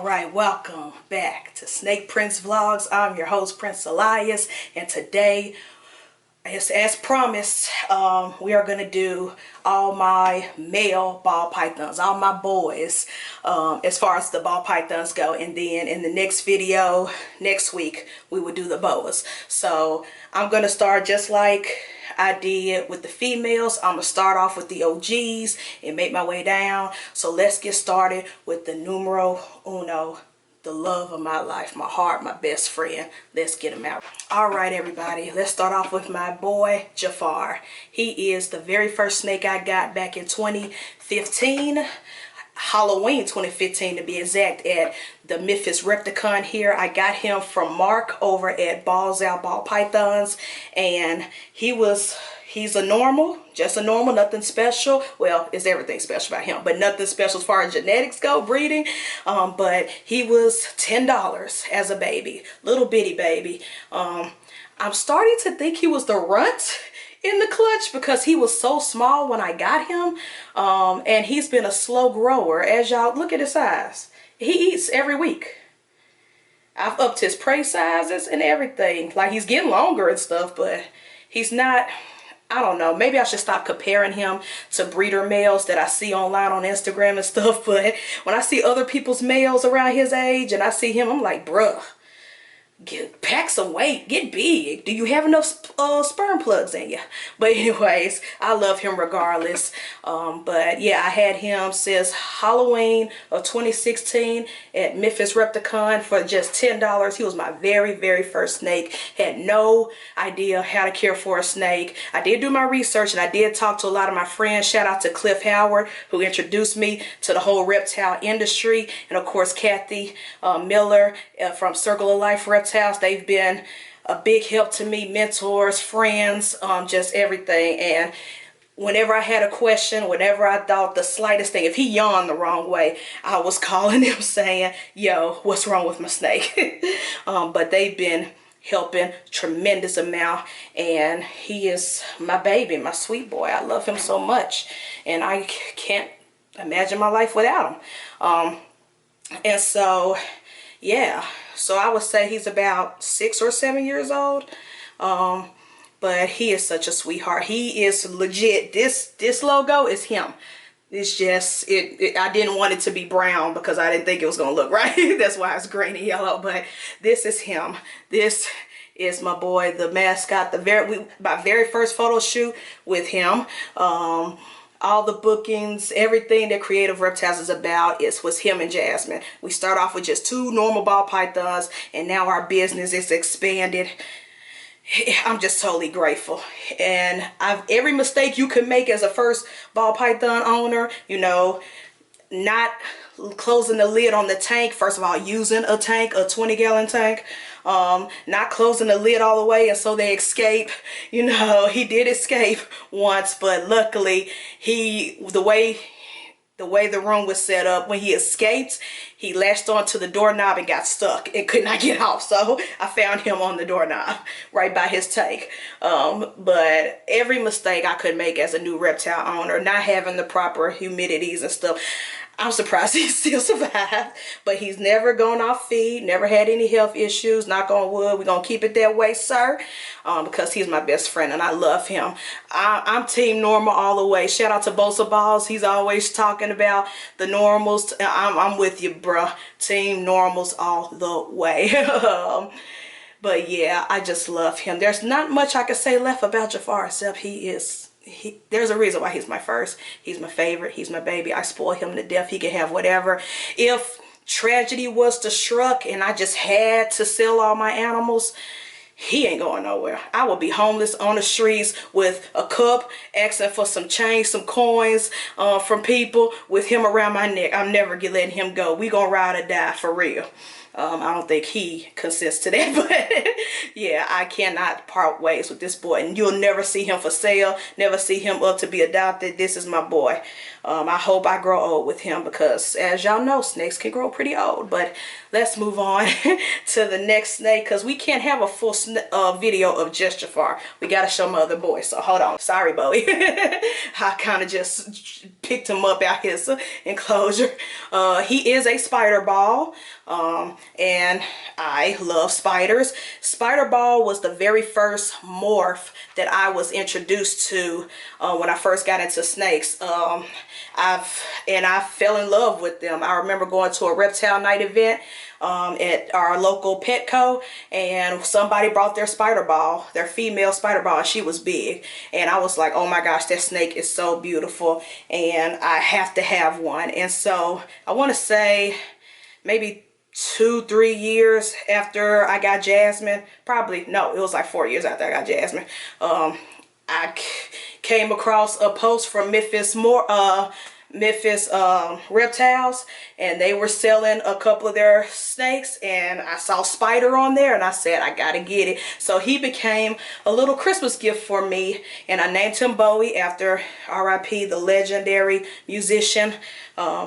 Alright, welcome back to Snake Prince Vlogs. I'm your host, Prince Elias, and today, as promised, we are going to do all my male ball pythons, all my boys, as far as the ball pythons go. And then in the next video, next week, we will do the boas. So I'm going to start just like I did with the females. I'm going to start off with the OGs and make my way down. So let's get started with the numero uno, the love of my life, my heart, my best friend. Let's get him out. All right, everybody. Let's start off with my boy, Jafar. He is the very first snake I got back in 2015. Halloween 2015 to be exact, at the Memphis Repticon here. I got him from Mark over at Balls Out Ball Pythons, and he's a normal, just a normal, nothing special. Well, it's everything special about him, but nothing special as far as genetics go, breeding. But he was $10 as a baby, little bitty baby. I'm starting to think he was the runt in the clutch because he was so small when I got him, and he's been a slow grower. As y'all look at his size, he eats every week. I've upped his prey sizes and everything. Like, he's getting longer and stuff, but he's not, I don't know, maybe I should stop comparing him to breeder males that I see online on Instagram and stuff. But when I see other people's males around his age and I see him, I'm like, bruh, pack some weight, get big. Do you have enough sperm plugs in you? But anyways, I love him regardless. But yeah, I had him since Halloween of 2016 at Memphis Repticon for just $10. He was my very first snake. Had no idea how to care for a snake. I did do my research and I did talk to a lot of my friends. Shout out to Cliff Howard, who introduced me to the whole reptile industry, and of course Kathy Miller from Circle of Life Reptiles. They've been a big help to me, mentors, friends, just everything. And whenever I had a question, whenever I thought the slightest thing, if he yawned the wrong way, I was calling him saying, yo, what's wrong with my snake? But they've been helping tremendous amount, and he is my baby, my sweet boy. I love him so much, and I can't imagine my life without him. And so, yeah. So I would say he's about 6 or 7 years old. But he is such a sweetheart. He is legit. This logo is him. It's just, I didn't want it to be brown because I didn't think it was going to look right. That's why it's green and yellow. But this is him. This is my boy, the mascot. My very first photo shoot with him. All the bookings, everything that Creative Reptiles is about was him and Jasmine. We start off with just 2 normal ball pythons, and now our business is expanded. I'm just totally grateful. And every mistake you can make as a first ball python owner, you know, not closing the lid on the tank. First of all, using a tank, a 20-gallon tank, not closing the lid all the way, and so they escape. You know, he did escape once, but luckily the way the room was set up, when he escaped, he latched onto the doorknob and got stuck and could not get off. So I found him on the doorknob right by his tank. But every mistake I could make as a new reptile owner, not having the proper humidities and stuff, I'm surprised he still survived. But he's never gone off feed, never had any health issues. Knock on wood. We're going to keep it that way, sir, because he's my best friend and I love him. I'm team normal all the way. Shout out to Bosa Balls. He's always talking about the normals. I'm with you, bruh. Team normals all the way. But yeah, I just love him. There's not much I can say left about Jafar except there's a reason why he's my first. He's my favorite. He's my baby. I spoil him to death. He can have whatever. If tragedy was to struck and I just had to sell all my animals, he ain't going nowhere. I will be homeless on the streets with a cup, asking for some change, some coins from people, with him around my neck. I'm never letting him go. We gonna ride or die for real. I don't think he consists to that, but yeah, I cannot part ways with this boy, and you'll never see him for sale, never see him up to be adopted. This is my boy. I hope I grow old with him because, as y'all know, snakes can grow pretty old. But let's move on to the next snake, because we can't have a full video of just Jafar. We got to show my other boy, so hold on. Sorry, Bowie. I kind of just picked him up out his enclosure. He is a spider ball, and I love spiders. Spider ball was the very first morph that I was introduced to when I first got into snakes. I fell in love with them. I remember going to a reptile night event at our local Petco, and somebody brought their spider ball, their female spider ball, and she was big, and I was like, oh my gosh, that snake is so beautiful and I have to have one. And so I want to say maybe 2-3 years after I got Jasmine, probably, no, it was like 4 years after I got Jasmine, I came across a post from Memphis Reptiles, and they were selling a couple of their snakes, and I saw Spider on there, and I said, I gotta get it. So he became a little Christmas gift for me, and I named him Bowie after RIP, the legendary musician,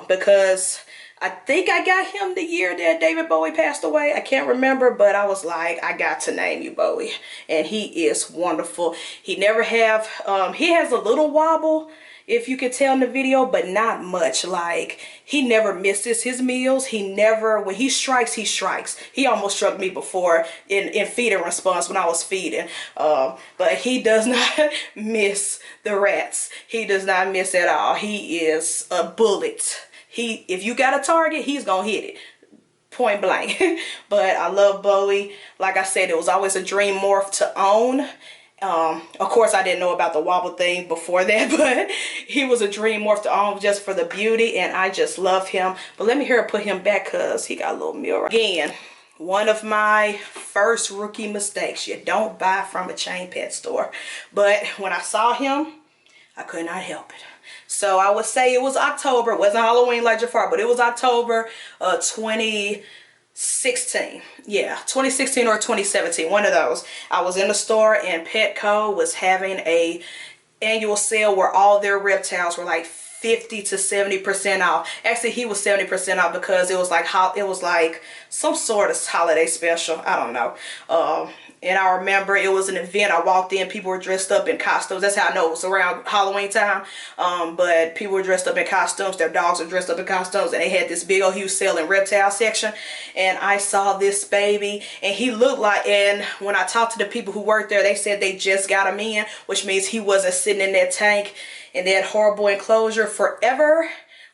because I think I got him the year that David Bowie passed away. I can't remember, but I was like, I got to name you Bowie. And he is wonderful. He never have, he has a little wobble, if you could tell in the video, but not much. Like, he never misses his meals. He never, when he strikes, he strikes. He almost struck me before in feeding response when I was feeding. But he does not miss the rats. He does not miss at all. He is a bullet. If you got a target, he's gonna hit it, point blank. But I love Bowie. Like I said, it was always a dream morph to own. Of course, I didn't know about the wobble thing before that, but he was a dream morph to own just for the beauty, and I just love him. But let me put him back, because he got a little meal. Again, one of my first rookie mistakes. You don't buy from a chain pet store. But when I saw him, I could not help it. So I would say it was October. It wasn't Halloween like Jafar, but it was October 2016. Yeah, 2016 or 2017, one of those. I was in the store, and Petco was having a annual sale where all their reptiles were like 50 to 70% off. Actually, he was 70% off because it was like some sort of holiday special. I don't know. And I remember it was an event. I walked in, people were dressed up in costumes. That's how I know it was around Halloween time. But people were dressed up in costumes. Their dogs were dressed up in costumes. And they had this big old huge sale in reptile section. And I saw this baby, and he looked like, and when I talked to the people who worked there, they said they just got him in, which means he wasn't sitting in that tank in that horrible enclosure forever,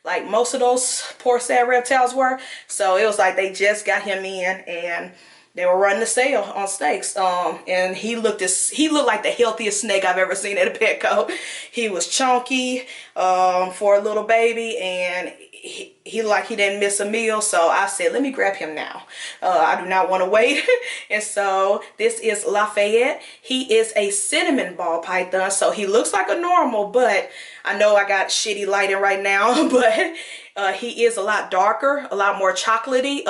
like most of those poor sad reptiles were. So it was like they just got him in, and they were running the sale on snakes. And he looked like the healthiest snake I've ever seen at a Petco. He was chunky for a little baby, and he like he didn't miss a meal. So I said, let me grab him now. I do not want to wait. And so this is Lafayette. He is a cinnamon ball python, so he looks like a normal, but I know I got shitty lighting right now, but he is a lot darker, a lot more chocolatey.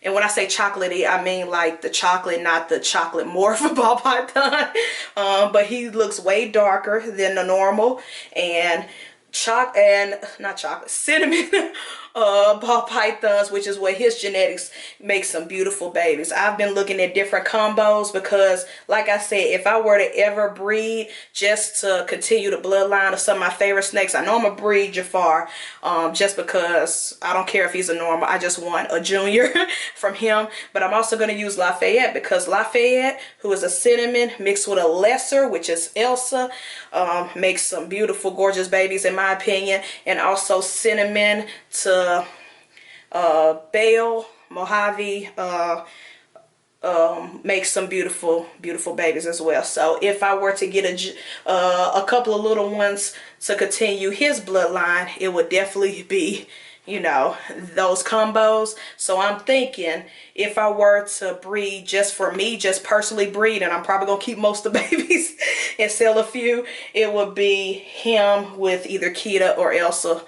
And when I say chocolatey, I mean like the chocolate, not the chocolate morph ball python. But he looks way darker than the normal. And cinnamon ball pythons, which is what his genetics makes some beautiful babies. I've been looking at different combos because, like I said, if I were to ever breed just to continue the bloodline of some of my favorite snakes, I know I'm gonna breed Jafar, just because I don't care if he's a normal. I just want a junior from him. But I'm also gonna use Lafayette because Lafayette, who is a cinnamon mixed with a lesser, which is Elsa, makes some beautiful, gorgeous babies in my opinion. And also cinnamon to Bale, Mojave, makes some beautiful, beautiful babies as well. So if I were to get a couple of little ones to continue his bloodline, it would definitely be, you know, those combos. So I'm thinking if I were to breed just for me, just personally breed, and I'm probably gonna keep most of the babies and sell a few, it would be him with either Kita or Elsa.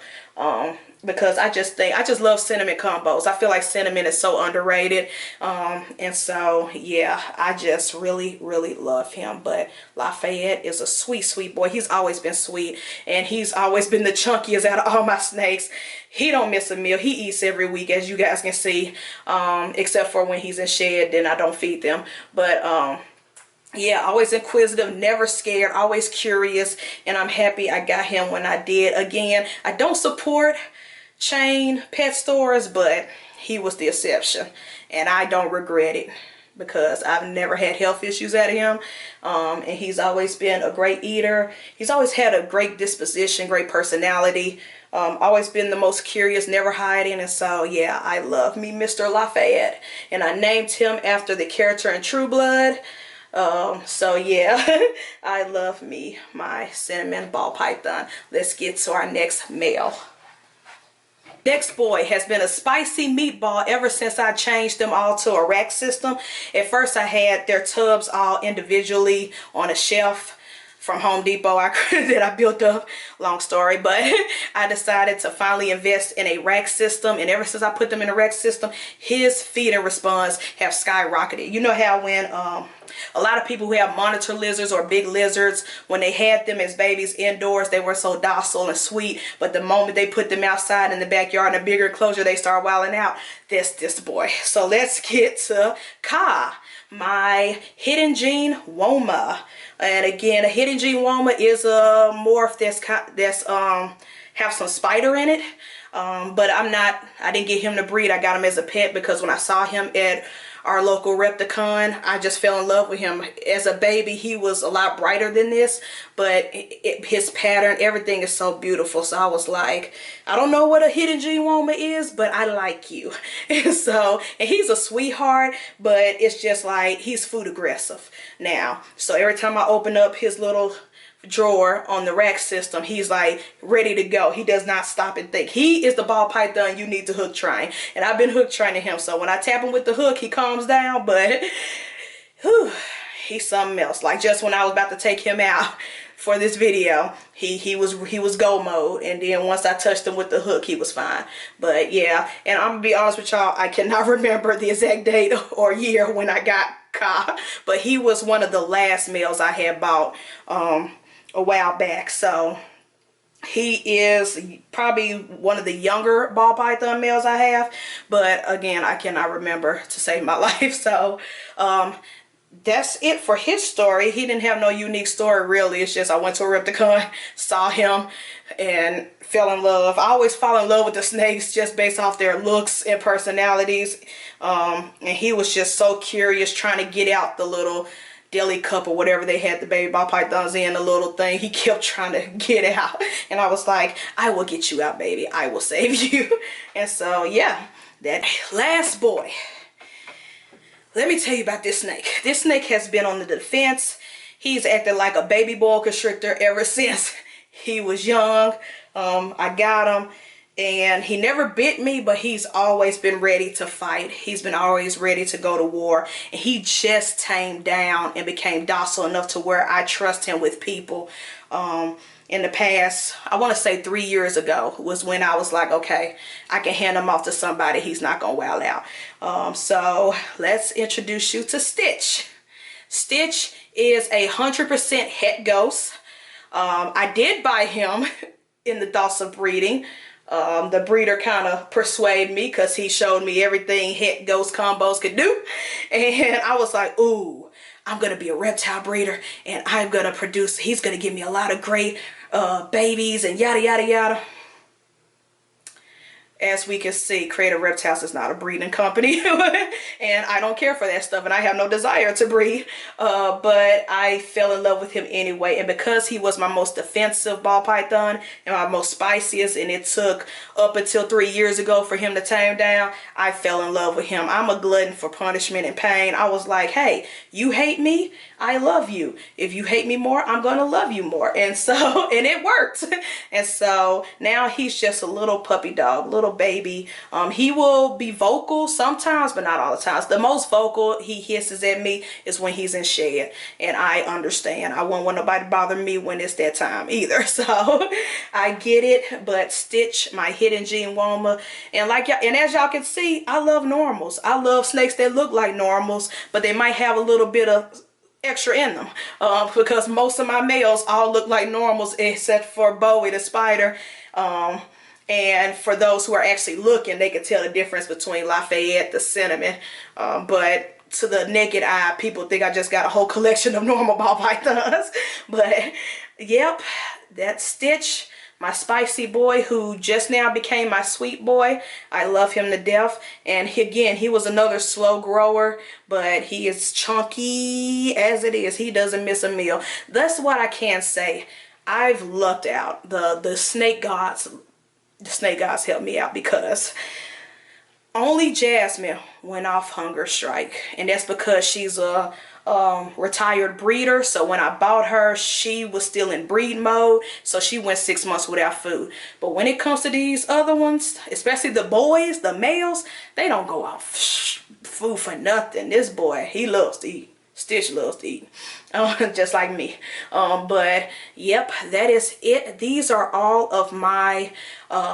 Because I just love cinnamon combos. I feel like cinnamon is so underrated. And so, yeah, I just really, really love him. But Lafayette is a sweet, sweet boy. He's always been sweet. And he's always been the chunkiest out of all my snakes. He don't miss a meal. He eats every week, as you guys can see. Except for when he's in shed, then I don't feed them. But, Yeah, always inquisitive, never scared, always curious, and I'm happy I got him when I did. Again, I don't support chain pet stores, but he was the exception, and I don't regret it because I've never had health issues out of him. And he's always been a great eater. He's always had a great disposition, great personality. Always been the most curious, never hiding. And so, yeah, I love me Mr. Lafayette. And I named him after the character in True Blood. So yeah, I love me my cinnamon ball python. Let's get to our next male. Next boy has been a spicy meatball ever since I changed them all to a rack system. At first I had their tubs all individually on a shelf from Home Depot that I built up, long story, but I decided to finally invest in a rack system, and ever since I put them in a rack system, his feeding response have skyrocketed. You know how when a lot of people who have monitor lizards or big lizards, when they had them as babies indoors, they were so docile and sweet, but the moment they put them outside in the backyard in a bigger enclosure, they start wilding out. That's this boy. So let's get to Ka, my hidden gene Woma. And again, a hidden gene Woma is a morph that's have some spider in it. But I didn't get him to breed. I got him as a pet because when I saw him at our local Repticon, I just fell in love with him. As a baby, he was a lot brighter than this, but his pattern, everything is so beautiful. So I was like, I don't know what a hidden gene Woma is, but I like you. And he's a sweetheart, but it's just like he's food aggressive now. So every time I open up his little drawer on the rack system, he's like ready to go. He does not stop and think. He is the ball python you need to hook train, and I've been hook training him. So when I tap him with the hook, he calms down, but whew, he's something else. Like just when I was about to take him out for this video, he was go mode, and then once I touched him with the hook, he was fine. But yeah, and I'm gonna be honest with y'all, I cannot remember the exact date or year when I got Ka, but he was one of the last males I had bought a while back. So he is probably one of the younger ball python males I have, but again, I cannot remember to save my life. So that's it for his story. He didn't have no unique story really. It's just I went to a Repticon, saw him, and fell in love. I always fall in love with the snakes just based off their looks and personalities. And he was just so curious, trying to get out the little deli cup or whatever they had the baby ball pythons in, the little thing. He kept trying to get out, and I was like, I will get you out, baby. I will save you. And so yeah, that last boy. Let me tell you about this snake. This snake has been on the defense. He's acted like a baby boa constrictor ever since he was young. I got him, and he never bit me, but he's always been ready to fight. He's been always ready to go to war, and he just tamed down and became docile enough to where I trust him with people. In the past, I want to say 3 years ago was when I was like, okay, I can hand him off to somebody. He's not gonna wild out. So let's introduce you to Stitch. Stitch is 100% het ghost. I did buy him in the thoughts of breeding. The breeder kind of persuaded me because he showed me everything het ghost combos could do, and I was like, ooh, I'm gonna be a reptile breeder, and I'm gonna produce, he's gonna give me a lot of great babies and yada yada yada. As we can see, Creative Reptiles is not a breeding company, and I don't care for that stuff, and I have no desire to breed, but I fell in love with him anyway. And because he was my most defensive ball python and my most spiciest, and it took up until 3 years ago for him to tame down, I fell in love with him. I'm a glutton for punishment and pain. I was like, hey, you hate me, I love you. If you hate me more, I'm gonna love you more. And so, and it worked. And so now he's just a little puppy dog, little baby. He will be vocal sometimes, but not all the times. The most vocal he hisses at me is when he's in shed, and I understand. I won't want nobody to bother me when it's that time either. So I get it. But Stitch, my hidden gene Woma, and as y'all can see, I love normals. I love snakes that look like normals, but they might have a little bit of extra in them, because most of my males all look like normals except for Bowie the spider. And for those who are actually looking, they can tell the difference between Lafayette, the cinnamon. But to the naked eye, people think I just got a whole collection of normal ball pythons. But yep, that's Stitch, my spicy boy, who just now became my sweet boy. I love him to death. And he was another slow grower, but he is chunky as it is. He doesn't miss a meal. That's what I can say. I've lucked out. The snake gods helped me out, because only Jasmine went off hunger strike, and that's because she's a retired breeder. So when I bought her, she was still in breed mode, so she went 6 months without food. But when it comes to these other ones, especially the boys, the males, they don't go off food for nothing. This boy, he loves to eat. Stitch loves to eat, just like me. But yep, that is it. These are all of my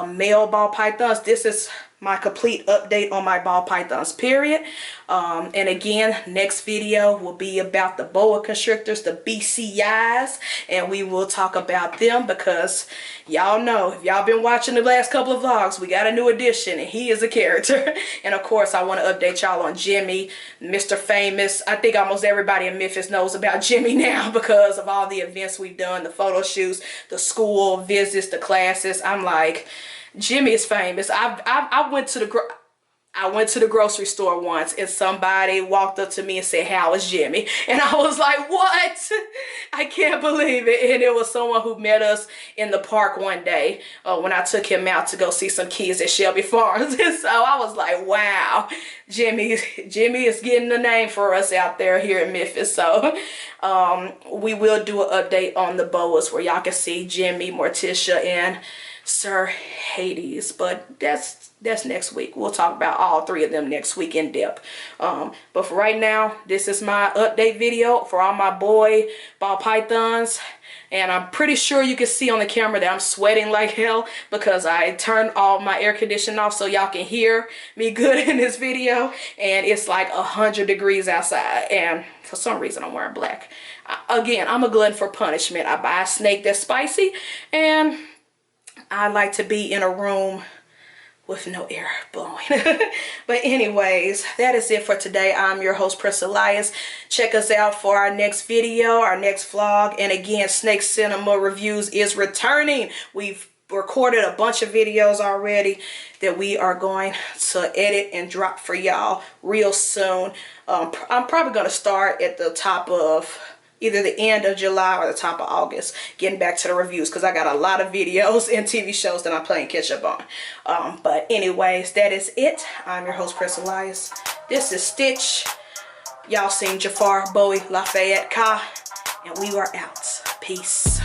male ball pythons. This is my complete update on my ball pythons, period. And again, next video will be about the boa constrictors, the BCIs, and we will talk about them, because y'all know, if y'all been watching the last couple of vlogs, we got a new addition, and he is a character. And of course, I want to update y'all on Jimmy, Mr. Famous. I think almost everybody in Memphis knows about Jimmy now, because of all the events we've done, the photo shoots, the school visits, the classes. I'm like, Jimmy is famous. I went to the grocery store once, and somebody walked up to me and said, "How is Jimmy?" And I was like, what? I can't believe it. And it was someone who met us in the park one day when I took him out to go see some kids at Shelby Farms. And so I was like, wow, Jimmy is getting the name for us out there here in Memphis. So we will do an update on the boas where y'all can see Jimmy, Morticia, and Sir Hades. But that's next week. We'll talk about all three of them next week in depth. But for right now, this is my update video for all my boy ball pythons. And I'm pretty sure you can see on the camera that I'm sweating like hell, because I turned all my air conditioning off so y'all can hear me good in this video. And it's like 100 degrees outside, and for some reason I'm wearing black. Again, I'm a glutton for punishment. I buy a snake that's spicy, and I like to be in a room with no air blowing. But anyways, that is it for today. I'm your host, Prince Elias. Check us out for our next video, our next vlog. And again, Snake Cinema Reviews is returning. We've recorded a bunch of videos already that we are going to edit and drop for y'all real soon. I'm probably going to start at the top of either the end of July or the top of August, getting back to the reviews, because I got a lot of videos and TV shows that I'm playing catch up on. But anyways, that is it. I'm your host, Prince Elias. This is Stitch. Y'all seen Jafar, Bowie, Lafayette, Ka, and we are out. Peace.